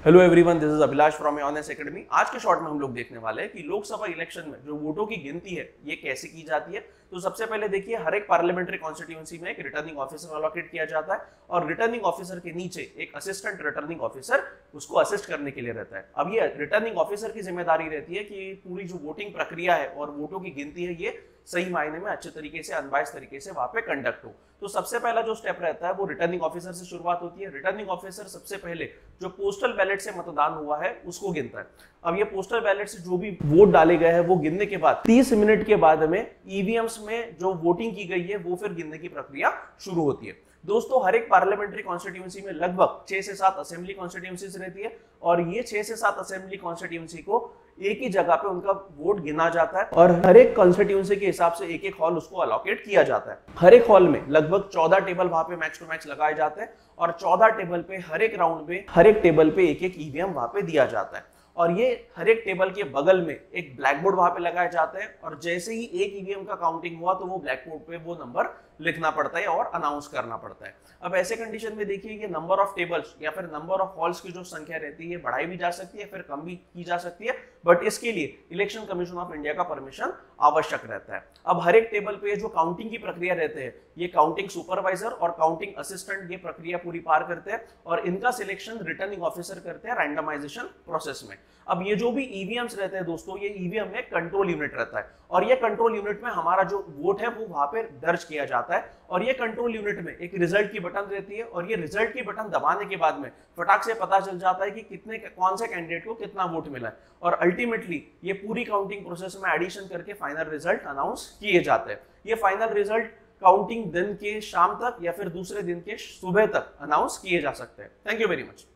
Hello everyone, this is Abhilash from honest academy. आज के short में हम लोग देखने वाले हैं कि लोकसभा इलेक्शन में जो वोटों की गिनती है ये कैसे की जाती है। तो सबसे पहले देखिए, हर एक पार्लियामेंट्री कॉन्स्टिट्यूंसी में एक रिटर्निंग ऑफिसर अलॉकेट किया जाता है और रिटर्निंग ऑफिसर के नीचे एक असिस्टेंट रिटर्निंग ऑफिसर उसको असिस्ट करने के लिए रहता है। अब ये रिटर्निंग ऑफिसर की जिम्मेदारी रहती है कि पूरी जो वोटिंग प्रक्रिया है और वोटों की गिनती है ये सही मायने में अच्छे तरीके से, अनबायस्ड तरीके से वहां पे कंडक्ट हो। तो सबसे पहला जो स्टेप रहता है वो रिटर्निंग ऑफिसर से शुरुआत होती है। रिटर्निंग ऑफिसर सबसे पहले जो पोस्टल बैलेट से मतदान हुआ है उसको गिनता है। अब ये पोस्टल बैलेट से जो भी वोट डाले गए हैं वो गिनने के बाद 30 मिनट के बाद में ईवीएम्स में जो वोटिंग की गई है वो फिर गिनने की प्रक्रिया शुरू होती है। दोस्तों, हर एक पार्लियामेंट्री कॉन्स्टिट्यूंसी में लगभग 6 से 7 असेंबली कॉन्स्टिट्यूंसीज रहती है और ये 6 से 7 असेंबली कॉन्स्टिट्यूंसी को एक ही जगह पे उनका वोट गिना जाता है और हर एक कॉन्स्टिट्यूंसी के हिसाब से एक एक हॉल उसको अलॉकेट किया जाता है। हर एक हॉल में लगभग 14 टेबल वहां पे मैच टू मैच लगाए जाते हैं और 14 टेबल पे हर एक राउंड पे हर एक टेबल पे एक एक ईवीएम वहां पे दिया जाता है और ये हर एक टेबल के बगल में एक ब्लैक बोर्ड वहां पे लगाए जाते हैं और जैसे ही एक ईवीएम का काउंटिंग हुआ तो वो ब्लैक बोर्ड पे वो नंबर लिखना पड़ता है और अनाउंस करना पड़ता है। अब ऐसे कंडीशन में देखिए कि नंबर ऑफ टेबल्स या फिर नंबर ऑफ हॉल्स की जो संख्या रहती है बढ़ाई भी जा सकती है फिर कम भी की जा सकती है, बट इसके लिए इलेक्शन कमीशन ऑफ इंडिया का परमिशन आवश्यक रहता है। अब हर एक टेबल पे जो काउंटिंग की प्रक्रिया रहते हैं ये काउंटिंग सुपरवाइजर और काउंटिंग असिस्टेंट ये प्रक्रिया पूरी पार करते हैं और इनका सिलेक्शन रिटर्निंग ऑफिसर करते हैं रैंडमाइजेशन प्रोसेस में। अब ये जो भी ईवीएम्स रहते हैं दोस्तों, ये ईवीएम में कंट्रोल यूनिट रहता है और ये कंट्रोल यूनिट में हमारा जो वोट है वो वहां पे दर्ज किया जाता है और ये कंट्रोल यूनिट में एक रिजल्ट की बटन रहती है और ये रिजल्ट की बटन दबाने के बाद में फटाक से पता चल जाता है कि कितने कौन से कैंडिडेट को कितना वोट मिला है और अल्टीमेटली ये पूरी काउंटिंग प्रोसेस में एडिशन करके फाइनल रिजल्ट अनाउंस किए जाते हैं। ये फाइनल रिजल्ट काउंटिंग दिन के शाम तक या फिर दूसरे दिन के सुबह तक अनाउंस किए जा सकते हैं। Thank you very much.